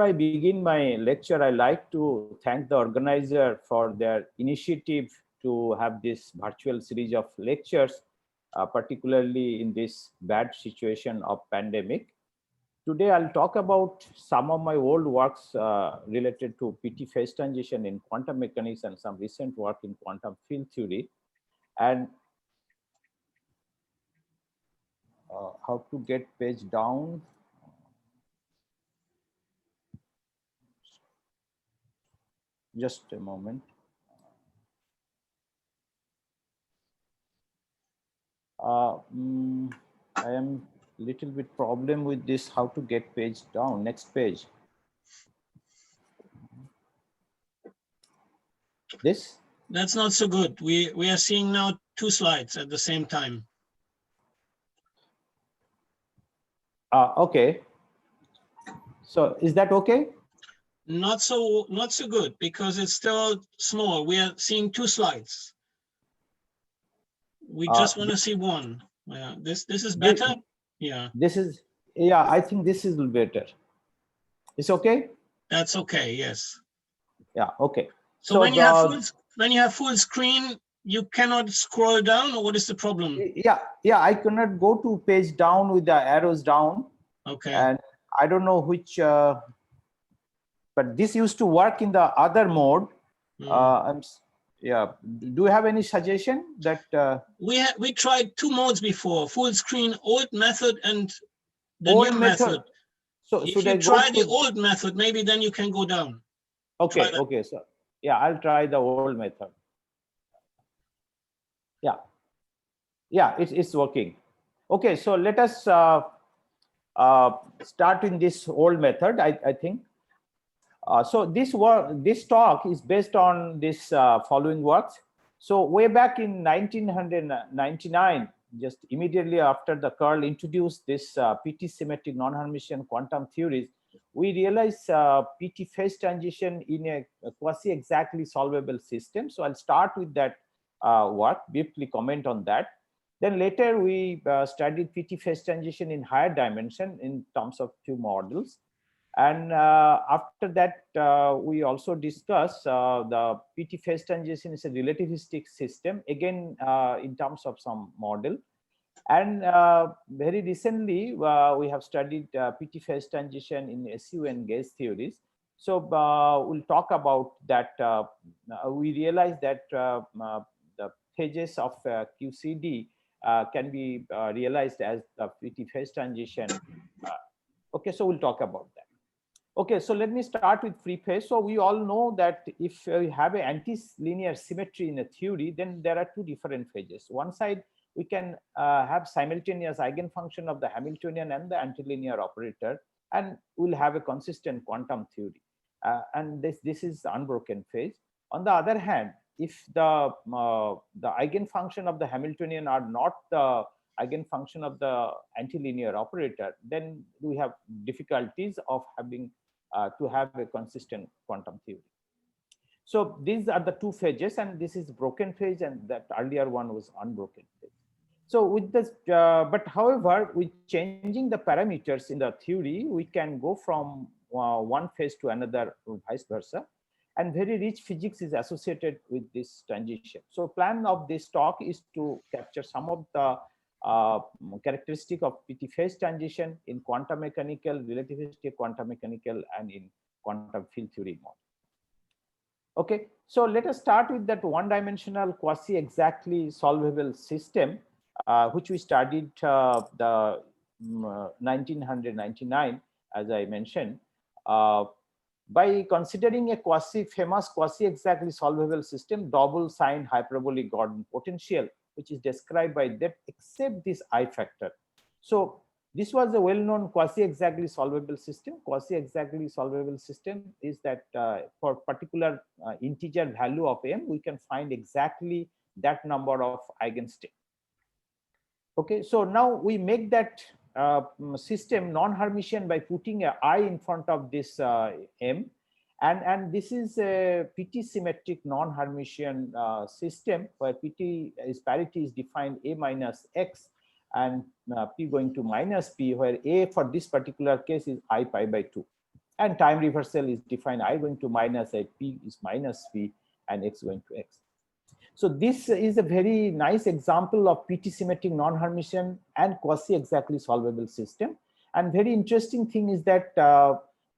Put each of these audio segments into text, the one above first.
I begin my lecture, I like to thank the organizer for their initiative to have this virtual series of lectures, particularly in this bad situation of pandemic. Today, I'll talk about some of my old works related to PT phase transition in quantum mechanics and some recent work in quantum field theory, and how to get page down. Just a moment. I am little bit problem with this, how to get page down. Next page. This? That's not so good. We are seeing now two slides at the same time. Okay. So is that okay? Not so good because it's still small. We are seeing two slides. We just want to see one. Yeah, this is better. Yeah. This is, yeah, I think this is better. It's okay? That's okay, yes. Yeah, okay. So when you have full screen, you cannot scroll down, or what is the problem? Yeah, I cannot go to page down with the arrows down. Okay. And I don't know which, but this used to work in the other mode. Yeah. Do you have any suggestion that? We tried two modes before: full screen, old method, and the new method. So if you try the old method, maybe then you can go down. Okay. Okay. So yeah, I'll try the old method. Yeah. Yeah, it's working. Okay. So let us start in this old method. I think. So this talk is based on this following works. So way back in 1999, just immediately after the Curl introduced this PT symmetric non-Hermitian quantum theories, we realized PT phase transition in a quasi-exactly solvable system. So I'll start with that work, briefly comment on that. Then later we studied PT phase transition in higher dimension in terms of few models. And after that, we also discussed the PT phase transition is a relativistic system, again, in terms of some model. And very recently, we have studied PT phase transition in SU and gas theories. So we'll talk about that. We realize that the phases of QCD can be realized as the PT phase transition. Okay, so we'll talk about that. Okay, so let me start with free phase. So we all know that if we have an anti-linear symmetry in a theory, then there are two different phases. One side, we can have simultaneous eigenfunction of the Hamiltonian and the antilinear operator, and we'll have a consistent quantum theory. And this is unbroken phase. On the other hand, if the eigenfunction of the Hamiltonian are not the eigenfunction of the antilinear operator, then we have difficulties of having to have a consistent quantum theory. So these are the two phases, and this is broken phase, and that earlier one was unbroken phase. So with this, but however, with changing the parameters in the theory, we can go from one phase to another, or vice versa. And very rich physics is associated with this transition. So plan of this talk is to capture some of the characteristic of PT phase transition in quantum mechanical, relativistic quantum mechanical, and in quantum field theory model. Okay, so let us start with that one-dimensional quasi-exactly solvable system, which we studied the 1999, as I mentioned. By considering a famous quasi-exactly solvable system, double signed hyperbolic Gordon potential, which is described by that except this I factor. So this was a well-known quasi-exactly solvable system. Quasi-exactly solvable system is that for particular integer value of m, we can find exactly that number of eigenstate. Okay, so now we make that system non-Hermitian by putting a I in front of this m. And this is a PT symmetric non-Hermitian system where PT is parity is defined A minus X and P going to minus P, where A for this particular case is I pi by 2. And time reversal is defined I going to minus a, p is minus p, and x going to x. So this is a very nice example of PT symmetric non-Hermitian and quasi-exactly solvable system. And very interesting thing is that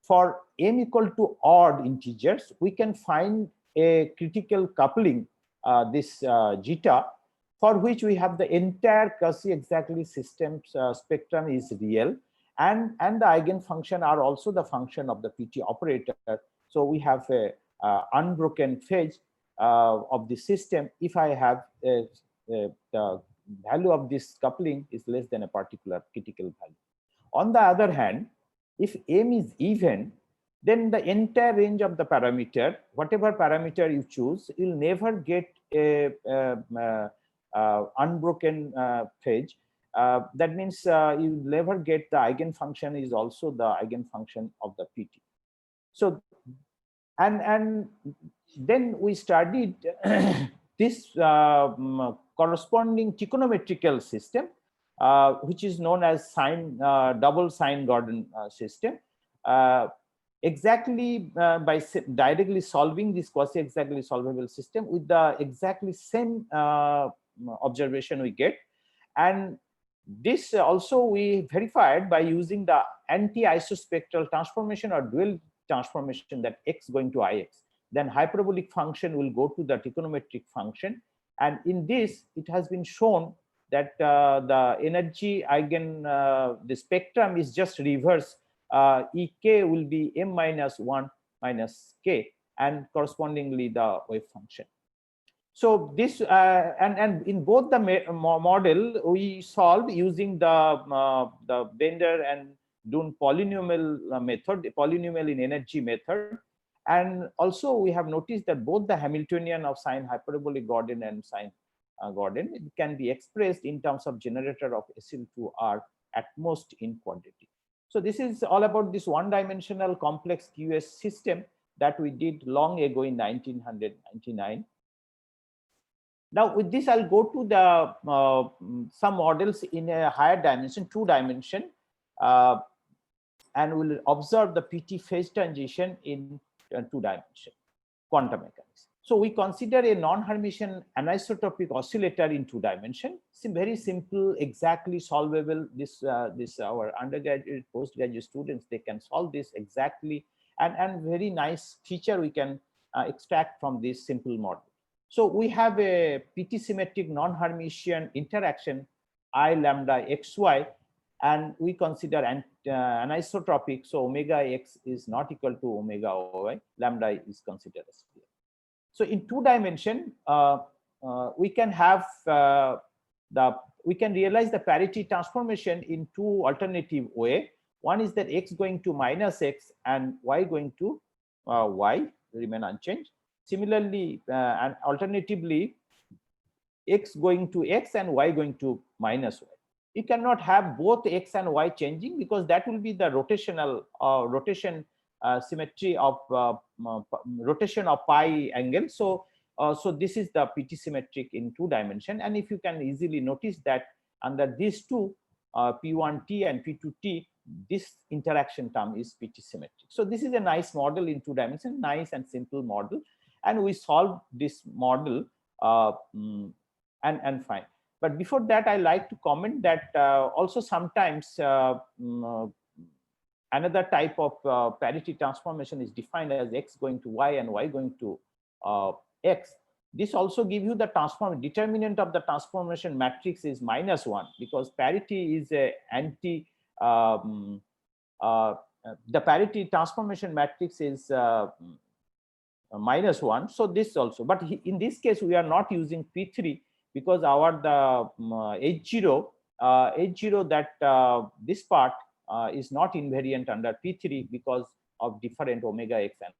for m equal to odd integers, we can find a critical coupling, this zeta, for which we have the entire quasi-exactly system spectrum is real, and the eigenfunction are also the function of the PT operator. So we have a unbroken phase of the system if I have the value of this coupling is less than a particular critical value. On the other hand, if m is even, then the entire range of the parameter, whatever parameter you choose, you'll never get a unbroken phase. That means you never get the eigenfunction is also the eigenfunction of the PT. So, and then we studied this corresponding trigonometrical system, which is known as double sine Gordon system. Exactly by directly solving this quasi-exactly solvable system with the exactly same observation we get. And this also we verified by using the anti-isospectral transformation or dual transformation, that x going to ix. Then hyperbolic function will go to the trigonometric function. And in this, it has been shown that the energy eigen, the spectrum is just reverse. Ek will be m minus 1 minus k, and correspondingly the wave function. So this and in both the model we solve using the Bender and Dunne polynomial method, polynomial in energy method. And also we have noticed that both the Hamiltonian of sine hyperbolic Gordon and sine Gordon, it can be expressed in terms of generator of SL2R at most in quantity. So this is all about this one-dimensional complex QS system that we did long ago in 1999. Now with this, I'll go to the some models in a higher dimension, 2 dimension, and we'll observe the PT phase transition in 2 dimension quantum mechanics. So we consider a non-Hermitian anisotropic oscillator in 2 dimension. Very simple, exactly solvable. This our undergraduate, postgraduate students, they can solve this exactly, and very nice feature we can extract from this simple model. So we have a PT symmetric non-Hermitian interaction I lambda xy, and we consider anisotropic. So omega x is not equal to omega y. Lambda is considered as clear. So in 2 dimension, we can have we can realize the parity transformation in 2 alternative way. One is that x going to minus x and y going to y remain unchanged. Similarly, and alternatively, x going to x and y going to minus y. You cannot have both x and y changing, because that will be the rotational symmetry of rotation of pi angle. So so this is the PT symmetric in 2 dimension. And if you can easily notice that under these two P1T and P2T, this interaction term is PT symmetric. So this is a nice model in 2 dimension, nice and simple model. And we solve this model and fine. But before that, I like to comment that also sometimes another type of parity transformation is defined as x going to y and y going to x. This also gives you the transform determinant of the transformation matrix is -1, because parity is a anti the parity transformation matrix is -1. So this also, but in this case we are not using P3, because our the H0 that this part is not invariant under P3 because of different omega x and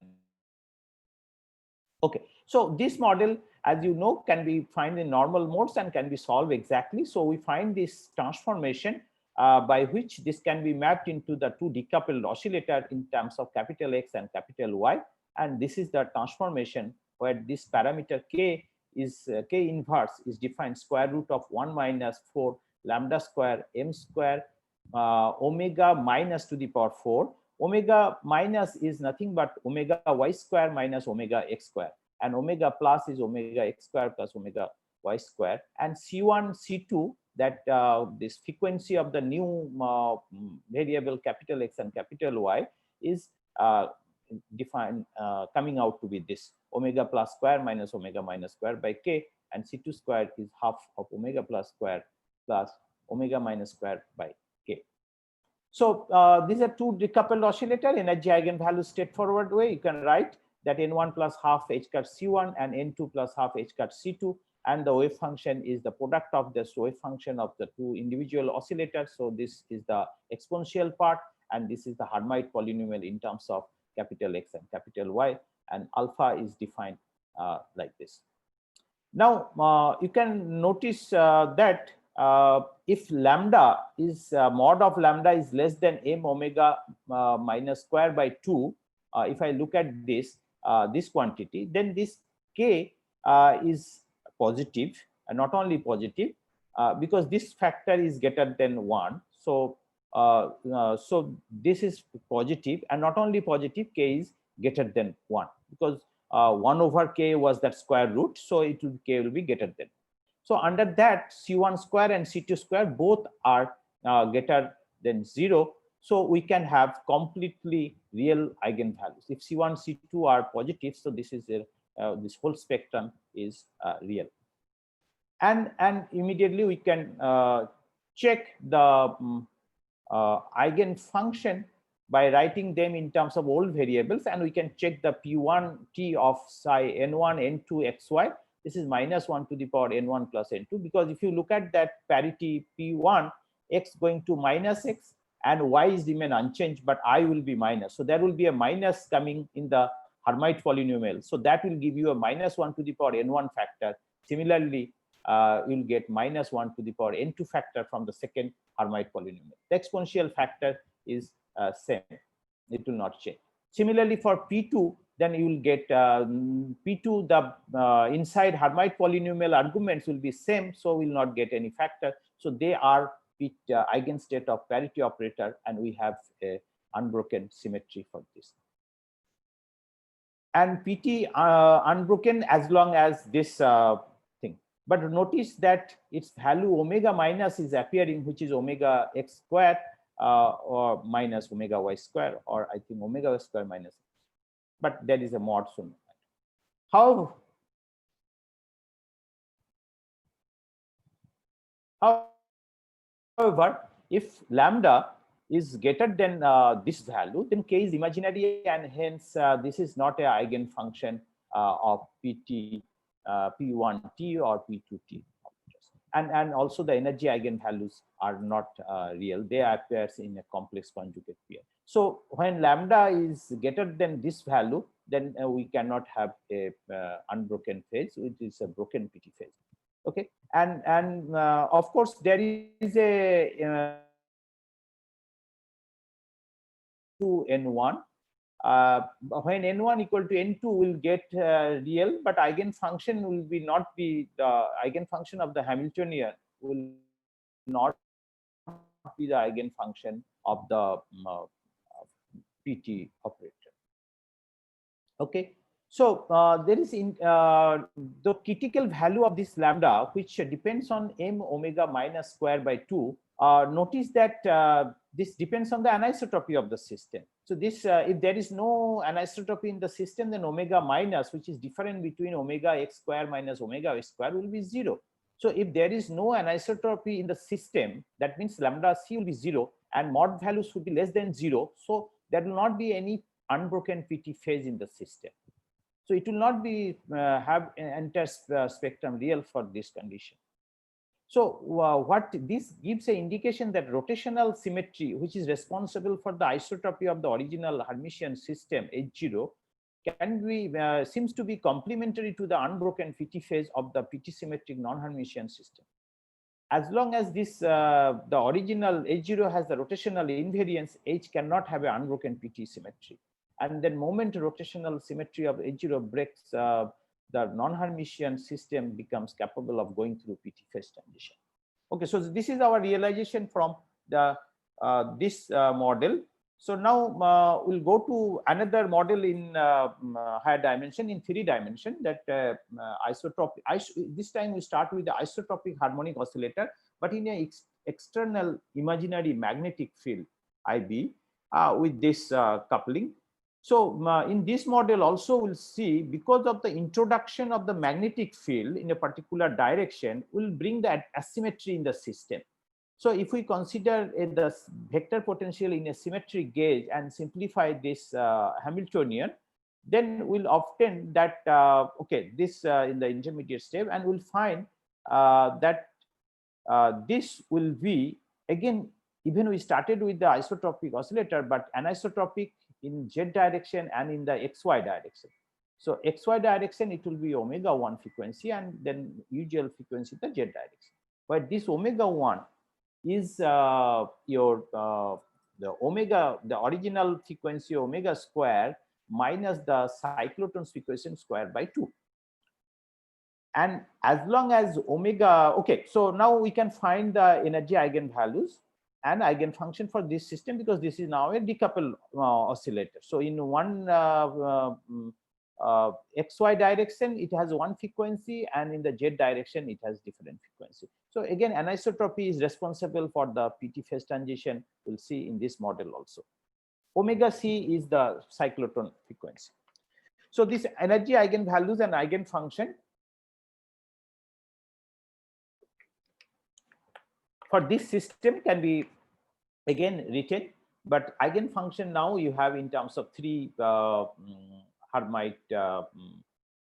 okay. So this model, as you know, can be found in normal modes and can be solved exactly. So we find this transformation by which this can be mapped into the 2 decoupled oscillator in terms of capital X and capital Y. And this is the transformation where this parameter k is k inverse is defined square root of 1 minus 4 lambda square m square omega minus to the power 4 Omega minus is nothing but omega y square minus omega x square, and omega plus is omega x square plus omega y square, and C1, C2, that this frequency of the new variable capital X and capital Y is defined coming out to be this omega plus square minus omega minus square by k, and C2 square is half of omega plus square plus omega minus square by k. So these are two decoupled oscillator. Energy eigenvalue straightforward way. You can write that n1 plus half h cut c1 and n2 plus half h cut c2, and the wave function is the product of this wave function of the two individual oscillators. So this is the exponential part, and this is the Hermite polynomial in terms of capital X and capital Y, and alpha is defined like this. Now you can notice that if lambda is mod of lambda is less than m omega minus square by 2, if I look at this this quantity, then this k is positive, and not only positive because this factor is greater than 1. So so this is positive, and not only positive, k is greater than 1, because 1 over k was that square root, so it will k will be greater than. So under that, C1 square and C2 square both are greater than 0. So we can have completely real eigenvalues. If C1, C2 are positive, so this is this whole spectrum is real. And immediately we can check the eigenfunction by writing them in terms of old variables, and we can check the P1 T of psi n1, n2, xy. This is minus 1 to the power n1 plus n2, because if you look at that parity P1, x going to minus x and y is remain unchanged, but I will be minus. So there will be a minus coming in the Hermite polynomial. So that will give you a minus 1 to the power n1 factor. Similarly, you'll get minus 1 to the power n2 factor from the second Hermite polynomial. The exponential factor is same. It will not change. Similarly, for P2, then you will get P2, the inside Hermite polynomial arguments will be same, so will not get any factor. So they are eigenstate of parity operator, and we have a unbroken symmetry for this. And PT unbroken as long as this thing. But notice that its value omega minus is appearing, which is omega x square or minus omega y square, or I think omega y square minus. But there is a mod soon. However, if lambda is greater than this value, then k is imaginary, and hence this is not a eigenfunction of PT, P1t or P2t. And also the energy eigenvalues are not real. They appear in a complex conjugate pair. So when lambda is greater than this value, then we cannot have a unbroken phase. It is a broken PT phase. Okay, and of course there is a to n1. When n1 equal to n2 will get real, but eigenfunction will be not be the eigenfunction of the Hamiltonian will not be the eigenfunction of the PT operator. Okay, so there is in the critical value of this lambda, which depends on m omega minus square by 2. Notice that this depends on the anisotropy of the system. So this, if there is no anisotropy in the system, then omega minus, which is different between omega x square minus omega y square, will be 0. So if there is no anisotropy in the system, that means lambda c will be 0, and mod values should be less than 0. So there will not be any unbroken PT phase in the system. So it will not be have an entire spectrum real for this condition. So what this gives an indication that rotational symmetry, which is responsible for the isotropy of the original Hermitian system H0, can be seems to be complementary to the unbroken PT phase of the PT symmetric non-Hermitian system. As long as this the original H0 has the rotational invariance, H cannot have an unbroken PT symmetry. And then moment rotational symmetry of H0 breaks, the non-Hermitian system becomes capable of going through PT phase transition. Okay, so this is our realization from the this model. So now we'll go to another model in higher dimension, in 3 dimension, that isotropic. This time we start with the isotropic harmonic oscillator, but in a external imaginary magnetic field, IB, with this coupling. So in this model also we'll see, because of the introduction of the magnetic field in a particular direction, will bring the asymmetry in the system. So if we consider the vector potential in a symmetric gauge and simplify this Hamiltonian, then we'll obtain that okay, this in the intermediate step, and we'll find that this will be, again, even we started with the isotropic oscillator, but anisotropic in z direction and in the xy direction. So xy direction, it will be omega-1 frequency, and then usual frequency in the z direction. But this omega-1 is your the omega, the original frequency omega square minus the cycloton's frequency square by 2. And as long as omega, okay, so now we can find the energy eigenvalues and eigenfunction for this system, because this is now a decoupled oscillator. So in one xy direction it has one frequency, and in the z direction it has different frequency. So again, anisotropy is responsible for the PT phase transition. We'll see in this model also. Omega c is the cyclotron frequency. So this energy eigenvalues and eigenfunction for this system can be again written, but eigenfunction now you have in terms of 3 Hermite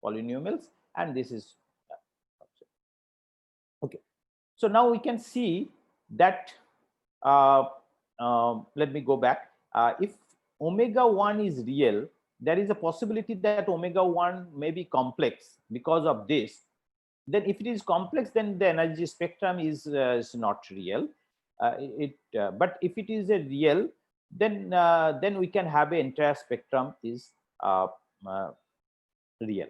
polynomials, and this is okay. So now we can see that let me go back. If omega-1 is real, there is a possibility that omega-1 may be complex because of this. Then if it is complex, then the energy spectrum is not real. But if it is a real, then we can have an entire spectrum is real.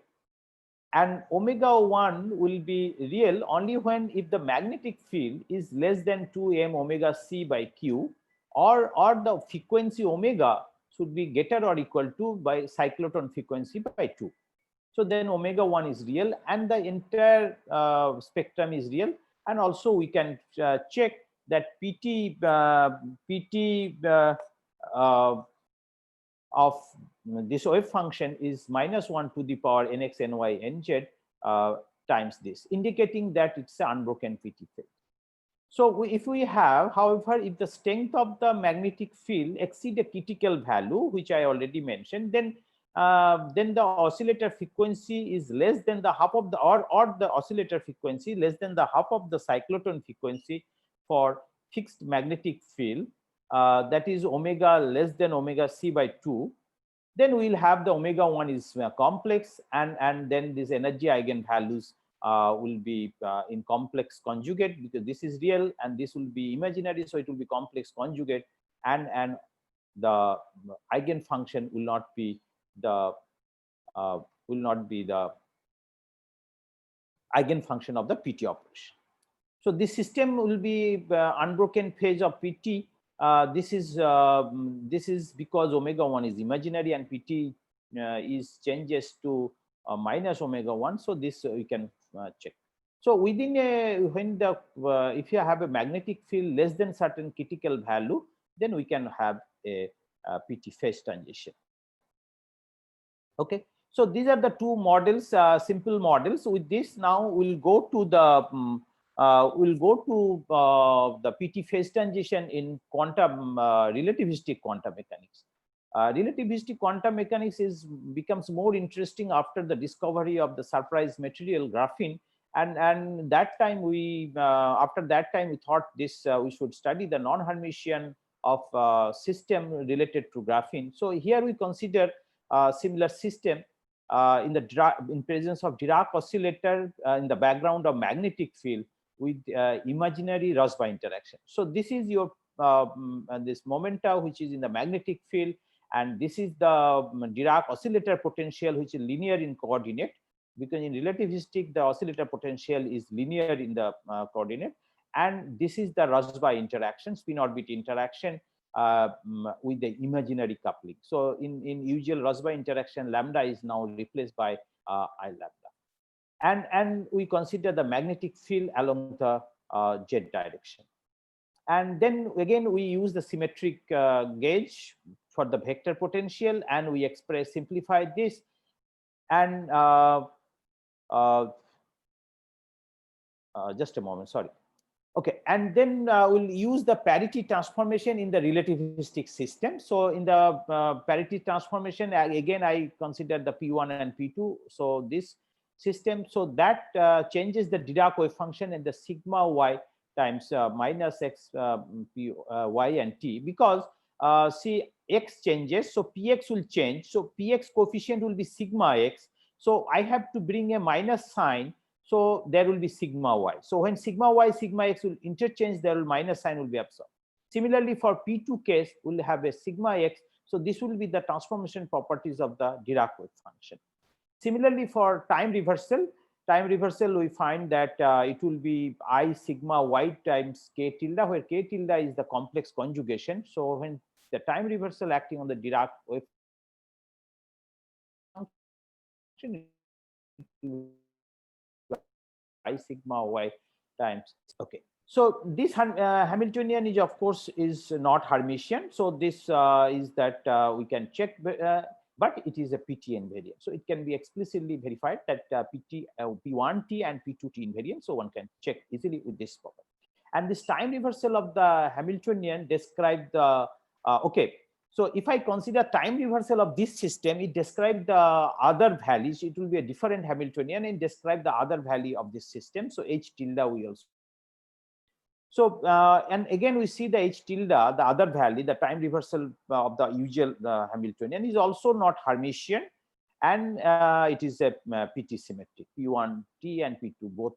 And omega-1 will be real only when if the magnetic field is less than 2m omega c by q, or the frequency omega should be greater or equal to by cyclotron frequency by 2. So then omega-1 is real, and the entire spectrum is real. And also we can check that PT of this wave function is -1 to the power nx ny nz times this, indicating that it's an unbroken PT field. So if we have, however, if the strength of the magnetic field exceed a critical value, which I already mentioned, then the oscillator frequency is less than the half of the, or the oscillator frequency less than the half of the cyclotron frequency for fixed magnetic field, that is omega less than omega c by 2, then we'll have the omega-1 is complex, and then these energy eigenvalues will be in complex conjugate, because this is real and this will be imaginary, so it will be complex conjugate, and the eigenfunction will not be the eigenfunction of the PT operation. So this system will be unbroken phase of PT. This is because omega-1 is imaginary and PT is changes to minus omega-1. So this we can check. So within if you have a magnetic field less than certain critical value, then we can have a PT phase transition. Okay, so these are the 2 models, simple models. With this, now we'll go to the the PT phase transition in quantum relativistic quantum mechanics. Relativistic quantum mechanics becomes more interesting after the discovery of the surprise material graphene, and that time we after that time we thought this we should study the non-Hermitian of system related to graphene. So here we consider similar system in presence of Dirac oscillator in the background of magnetic field with imaginary Rosby interaction. So this is your this momenta which is in the magnetic field, and this is the Dirac oscillator potential which is linear in coordinate, because in relativistic the oscillator potential is linear in the coordinate, and this is the Rosby interaction, spin orbit interaction with the imaginary coupling. So in usual Rossby interaction, lambda is now replaced by I lambda. And we consider the magnetic field along the z direction. And then again, we use the symmetric gauge for the vector potential, and we simplify this. And just a moment, sorry. Okay, and then we'll use the parity transformation in the relativistic system. So in the parity transformation, again, I consider the P1 and P2. So this system, so that changes the Dirac wave function and the sigma y times minus x p y and t, because see, x changes, so px will change, so px coefficient will be sigma x, so I have to bring a minus sign, so there will be sigma y. So when sigma y sigma x will interchange, there will minus sign will be absorbed. Similarly, for P2 case, we'll have a sigma x, so this will be the transformation properties of the Dirac wave function. Similarly, for time reversal, we find that it will be I sigma y times k tilde, where k tilde is the complex conjugation. So when the time reversal acting on the Dirac wave function, I sigma y times. Okay. So this Hamiltonian is, of course, is not Hermitian. So this is that we can check, but it is a PT invariant. So it can be explicitly verified that P1t and P2t invariant. So one can check easily with this property. And this time reversal of the Hamiltonian describe the okay. So if I consider time reversal of this system, it describes the other values. It will be a different Hamiltonian and describe the other value of this system. So H tilde we also. So and again we see the H tilde, the other value, the time reversal of the usual Hamiltonian is also not Hermitian, and it is a PT symmetric, P1t and P2 both.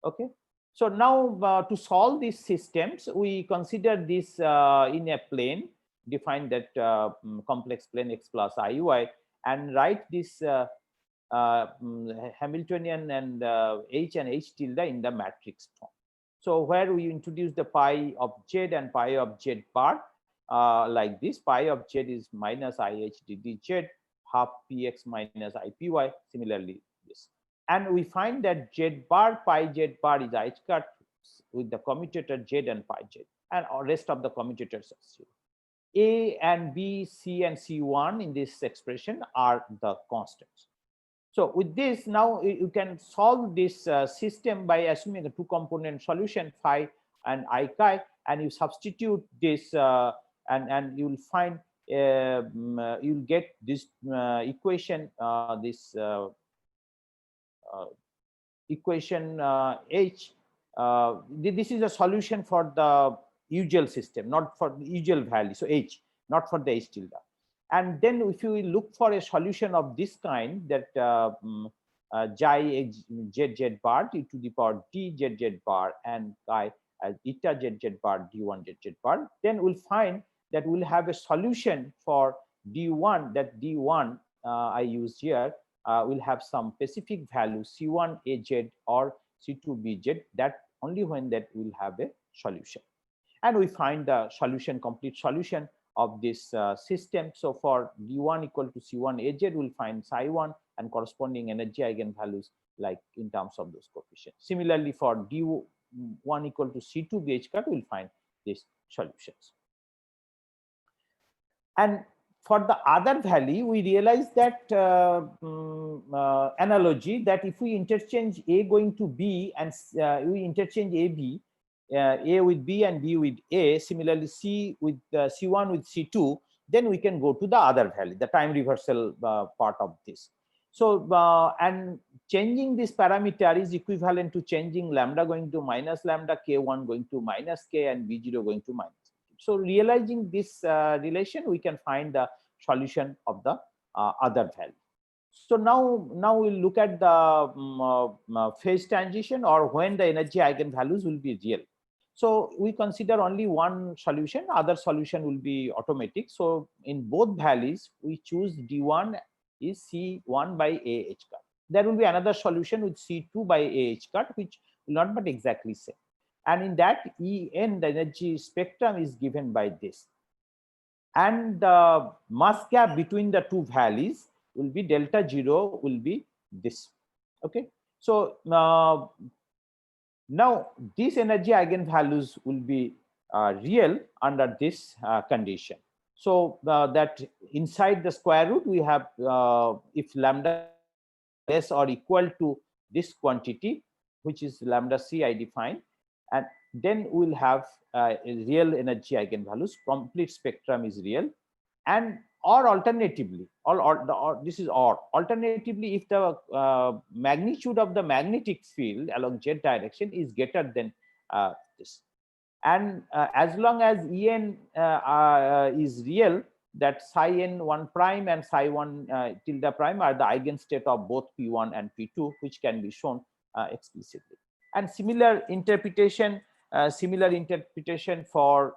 Okay. So now to solve these systems, we consider this in a plane, define that complex plane x plus iy, and write this Hamiltonian and H and H tilde in the matrix form. So where we introduce the pi of z and pi of z bar like this, pi of z is minus ih ddz half px minus ipy, similarly this. And we find that z bar pi z bar is h cut with the commutator z and pi z, and rest of the commutators are 0. A and B, C and C1 in this expression are the constants. So with this, now you can solve this system by assuming a two-component solution phi and I chi, and you substitute this and you will find you'll get this equation, equation H. This is a solution for the usual system, not for the usual value. So H, not for the H tilde. And then if you look for a solution of this kind, that xi z bar d to the power d z bar and chi as eta z bar d1 z bar, then we'll find that we'll have a solution for d1, that d1 I use here will have some specific value c1 az or c2 bz, that only when that will have a solution. And we find the solution, complete solution of this system. So for d1 equal to c1 az, we'll find psi1 and corresponding energy eigenvalues like in terms of those coefficients. Similarly, for d1 equal to c2 bh cut, we'll find these solutions. And for the other value, we realize that analogy, that if we interchange A going to B and we interchange AB, A with B and B with A, similarly C with C1 with C2, then we can go to the other value, the time reversal part of this. So and changing this parameter is equivalent to changing lambda going to minus lambda, K1 going to minus K, and B0 going to minus. So realizing this relation, we can find the solution of the other value. So now we'll look at the phase transition, or when the energy eigenvalues will be real. So we consider only one solution, other solution will be automatic. So in both values, we choose D1 is C1 by AH cut. There will be another solution with C2 by AH cut, which will not be exactly same. And in that En, the energy spectrum is given by this. And the mass gap between the two values will be delta 0 will be this. Okay. So now these energy eigenvalues will be real under this condition. So that inside the square root we have if lambda less or equal to this quantity, which is lambda c I define, and then we'll have real energy eigenvalues. Complete spectrum is real. And or alternatively, this is alternatively, if the magnitude of the magnetic field along z direction is greater than this, and as long as En is real, that psi n1 prime and psi 1 tilde prime are the eigenstate of both p1 and p2, which can be shown explicitly. And similar interpretation for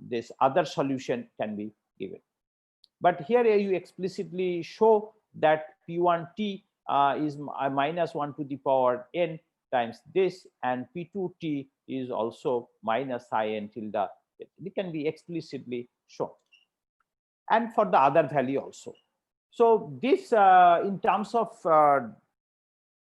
this other solution can be given. But here you explicitly show that p1t is minus 1 to the power n times this, and p2t is also minus psi n tilde. It can be explicitly shown. And for the other value also. So this in terms of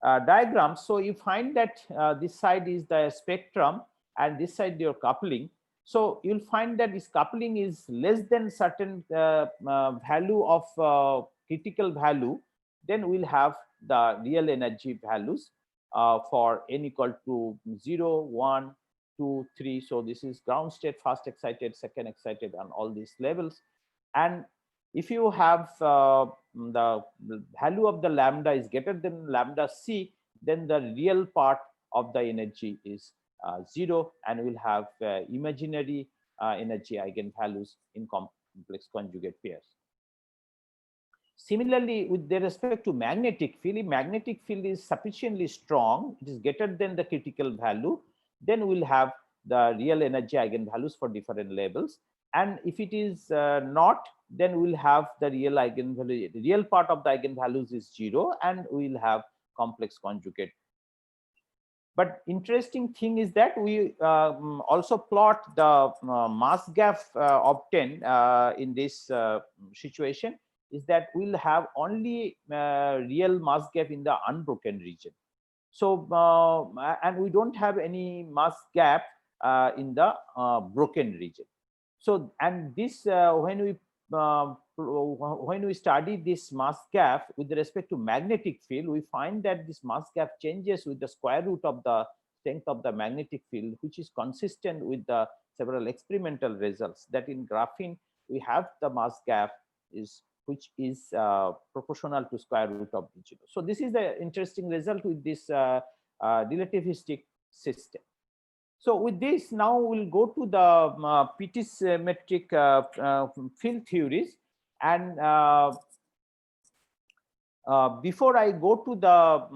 diagrams, so you find that this side is the spectrum and this side your coupling. So you'll find that this coupling is less than certain value of critical value, then we'll have the real energy values for n equal to 0, 1, 2, 3. So this is ground state, first excited, second excited, and all these levels. And if you have the value of the lambda is greater than lambda c, then the real part of the energy is 0, and we'll have imaginary energy eigenvalues in complex conjugate pairs. Similarly, with respect to magnetic field, if magnetic field is sufficiently strong, it is greater than the critical value, then we'll have the real energy eigenvalues for different levels. And if it is not, then we'll have the real eigenvalue. The real part of the eigenvalues is 0, and we'll have complex conjugate. But interesting thing is that we also plot the mass gap obtained in this situation, is that we'll have only real mass gap in the unbroken region. So and we don't have any mass gap in the broken region. So, and this when we study this mass gap with respect to magnetic field, we find that this mass gap changes with the square root of the strength of the magnetic field, which is consistent with the several experimental results, that in graphene we have the mass gap which is proportional to square root of 0. So this is the interesting result with this relativistic system. So with this, now we'll go to the PT symmetric field theories. And before I go to the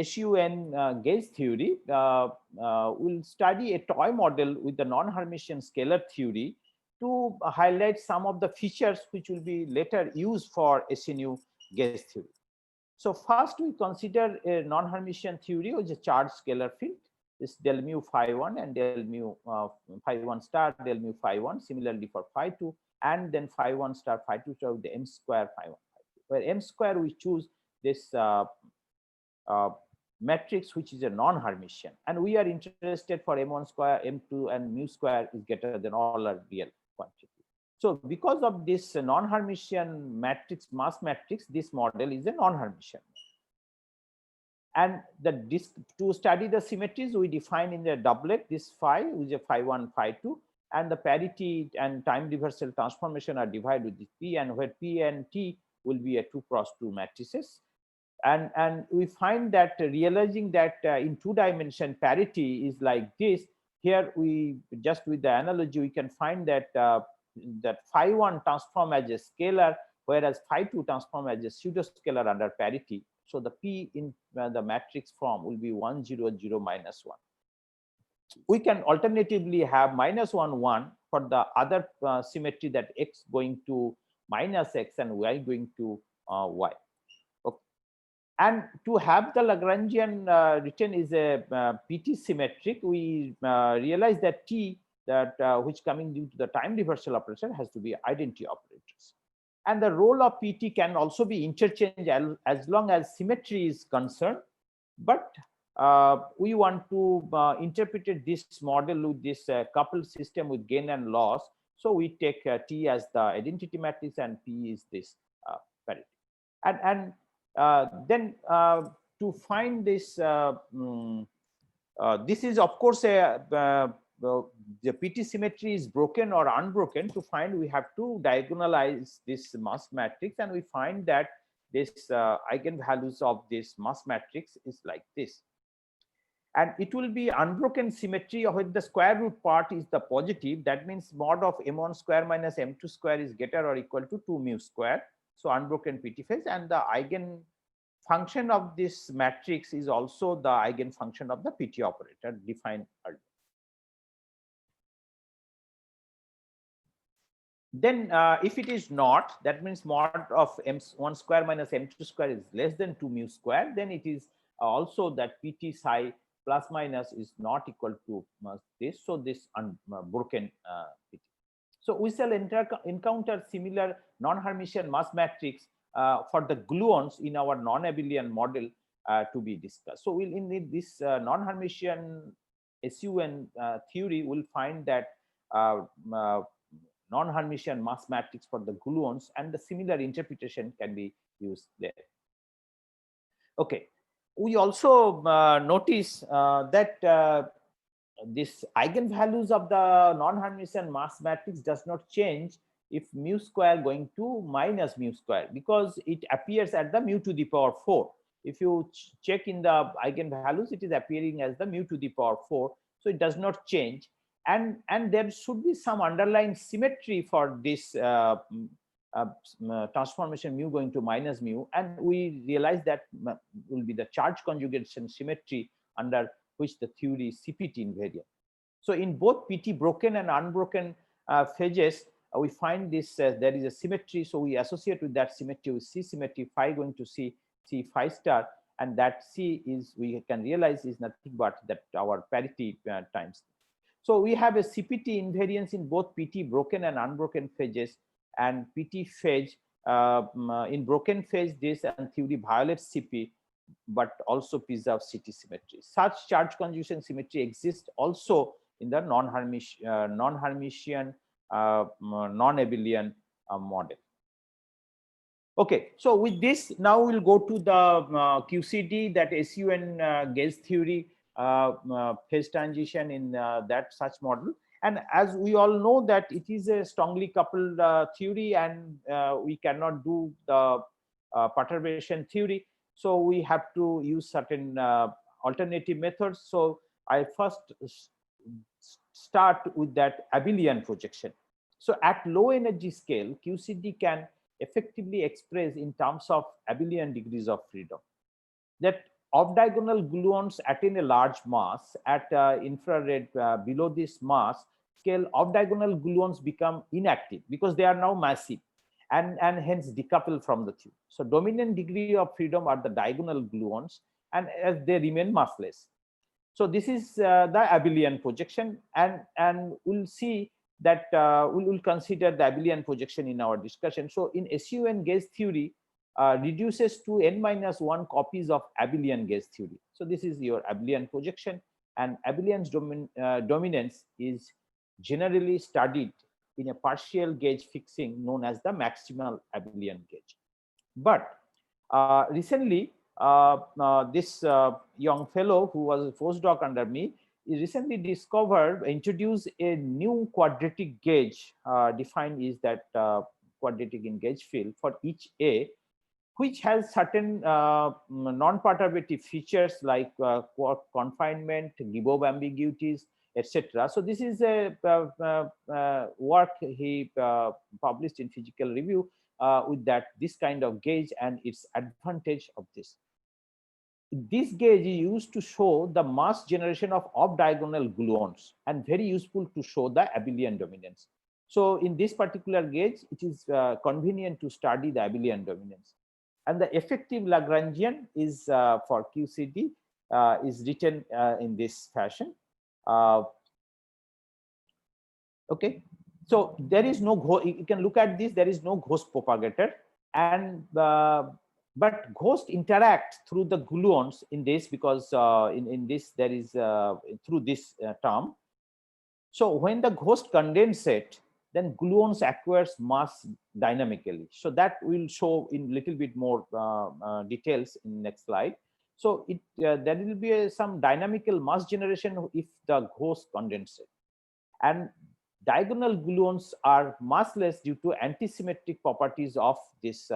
SUN gauge theory, we'll study a toy model with the non-Hermitian scalar theory to highlight some of the features which will be later used for SNU gauge theory. So first we consider a non-Hermitian theory, which is a charged scalar field. This del mu phi 1 and del mu phi 1 star, del mu phi 1, similarly for phi 2, and then phi 1 star, phi 2 star with the m square phi 1, phi 2. Where m square we choose this matrix which is a non-Hermitian, and we are interested for m1 square, m2, and mu square is greater than all are real quantity. So because of this non-Hermitian matrix, mass matrix, this model is a non-Hermitian. And to study the symmetries, we define in the doublet this phi, which is a phi 1, phi 2, and the parity and time reversal transformation are divided with P, and where P and T will be a 2×2 matrices. And we find that realizing that in 2-dimension parity is like this, here we just with the analogy, we can find that that phi 1 transform as a scalar, whereas phi 2 transform as a pseudo scalar under parity. So the P in the matrix form will be 1, 0, 0, minus 1. We can alternatively have minus 1, 1 for the other symmetry, that x going to minus x and y going to y. Okay. And to have the Lagrangian written is a PT symmetric, we realize that T that which coming due to the time reversal operator has to be identity operators. And the role of PT can also be interchanged as long as symmetry is concerned. But we want to interpret this model with this coupled system with gain and loss. So we take T as the identity matrix and P is this parity. And then to find this, this is of course the PT symmetry is broken or unbroken. To find, we have to diagonalize this mass matrix, and we find that this eigenvalues of this mass matrix is like this. And it will be unbroken symmetry when the square root part is the positive. That means mod of m1 square minus m2 square is greater or equal to 2 mu square. So unbroken PT phase, and the eigen function of this matrix is also the eigen function of the PT operator defined earlier. Then if it is not, that means mod of m1 square minus m2 square is less than 2 mu square, then it is also that PT psi plus minus is not equal to this. So this unbroken PT. So we shall encounter similar non-Hermitian mass matrix for the gluons in our non-abelian model to be discussed. So we'll in this non-Hermitian SUN theory, we'll find that non-Hermitian mass matrix for the gluons, and the similar interpretation can be used there. Okay, we also notice that this eigenvalues of the non-Hermitian mass matrix does not change if mu square going to minus mu square, because it appears at the mu to the power 4. If you check in the eigenvalues, it is appearing as the mu to the power 4, so it does not change. And there should be some underlying symmetry for this transformation mu going to minus mu, and we realize that will be the charge conjugation symmetry under which the theory is CPT invariant. So in both PT broken and unbroken phases, we find this there is a symmetry. So we associate with that symmetry with C symmetry phi going to C phi star, and that C is, we can realize, is nothing but that our parity times. So we have a CPT invariance in both PT broken and unbroken phases, and PT phase in broken phase this and theory violates CP, but also preserves CT symmetry. Such charge conjugation symmetry exists also in the non-Hermitian, non-abelian model. Okay, so with this, now we'll go to the QCD, that SUN gauge theory phase transition in that such model. And as we all know that it is a strongly coupled theory, and we cannot do the perturbation theory. So we have to use certain alternative methods. So I first start with that abelian projection. So at low energy scale, QCD can effectively express in terms of abelian degrees of freedom. That off-diagonal gluons attain a large mass at infrared below this mass scale. Off-diagonal gluons become inactive because they are now massive, and hence decouple from the tube. So dominant degree of freedom are the diagonal gluons, and as they remain massless. So this is the abelian projection, and we'll see that we'll consider the abelian projection in our discussion. So in SUN gauge theory reduces to n-1 copies of abelian gauge theory. So this is your abelian projection, and abelian's dominance is generally studied in a partial gauge fixing known as the maximal abelian gauge. But recently, this young fellow who was a postdoc under me, he recently introduced a new quadratic gauge defined is that quadratic in gauge field for each A, which has certain non-perturbative features like confinement, Gibov ambiguities, etc. So this is a work he published in Physical Review with that this kind of gauge and its advantage of this. This gauge is used to show the mass generation of off-diagonal gluons and very useful to show the abelian dominance. So in this particular gauge, it is convenient to study the abelian dominance. And the effective Lagrangian is for QCD is written in this fashion. Okay, so there is no you can look at this, there is no ghost propagator, and but ghost interact through the gluons in this, because in this there is through this term. So when the ghost condensate, then gluons acquires mass dynamically. So that will show in little bit more details in next slide. So it there will be some dynamical mass generation if the ghost condensate, and diagonal gluons are massless due to antisymmetric properties of this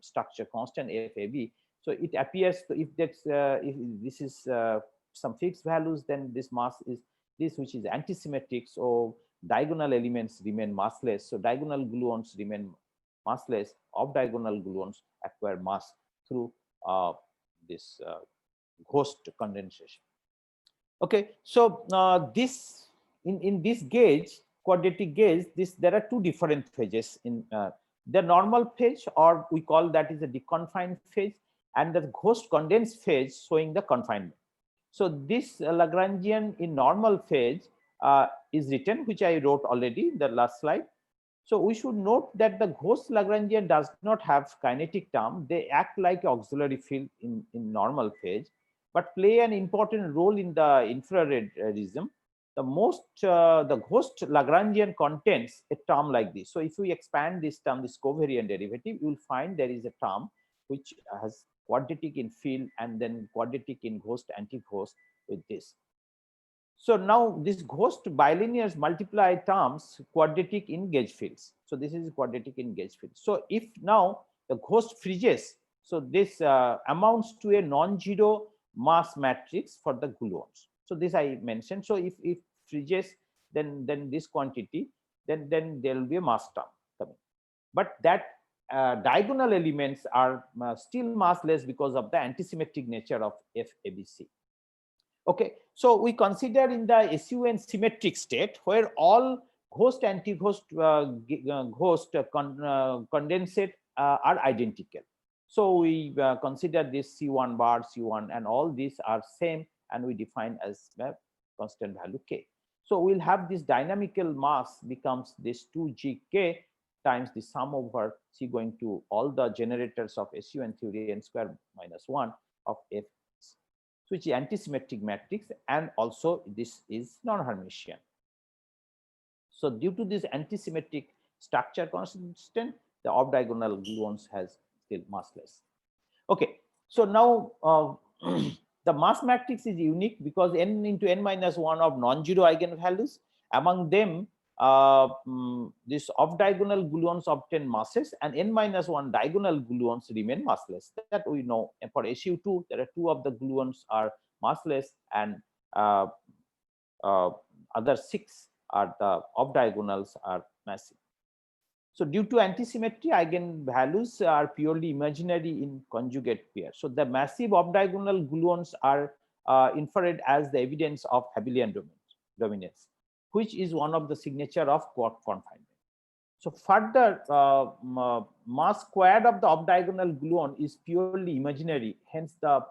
structure constant FAB. So it appears if that's if this is some fixed values, then this mass is this which is antisymmetric. So diagonal elements remain massless. So diagonal gluons remain massless. Off diagonal gluons acquire mass through this ghost condensation. Okay, so this in this gauge, quadratic gauge, there are two different phases in the normal phase, or we call that is a deconfined phase, and the ghost condensed phase showing the confinement. So this Lagrangian in normal phase is written, which I wrote already in the last slide. So we should note that the ghost Lagrangian does not have kinetic term. They act like auxiliary field in normal phase, but play an important role in the infrared regime. The ghost Lagrangian contains a term like this. So if we expand this term, this covariant derivative, you will find there is a term which has quadratic in field and then quadratic in ghost anti-ghost with this. So now this ghost bilinears multiply terms quadratic in gauge fields. So this is quadratic in gauge fields. So if now the ghost freezes, so this amounts to a non-zero mass matrix for the gluons. So this I mentioned. So if freezes, then this quantity, then there will be a mass term coming. But that diagonal elements are still massless because of the antisymmetric nature of FABC. Okay, so we consider in the SUN symmetric state where all ghost anti-ghost condensate are identical. So we consider this C1 bar, C1, and all these are same, and we define as constant value K. So we'll have this dynamical mass becomes this 2gk times the sum over C going to all the generators of SUN theory n square minus 1 of F, which is antisymmetric matrix, and also this is non-Hermitian. So due to this antisymmetric structure constant, the off-diagonal gluons has still massless. Okay, so now the mass matrix is unique because n into n minus 1 of non-zero eigenvalues. Among them, this off-diagonal gluons obtain masses, and n minus 1 diagonal gluons remain massless. That we know. And for SU2, there are 2 of the gluons are massless, and other 6 are the off-diagonals are massive. So due to antisymmetry, eigenvalues are purely imaginary in conjugate pair. So the massive off-diagonal gluons are inferred as the evidence of abelian dominance, which is one of the signature of confinement. So further, mass squared of the off-diagonal gluon is purely imaginary. Hence, the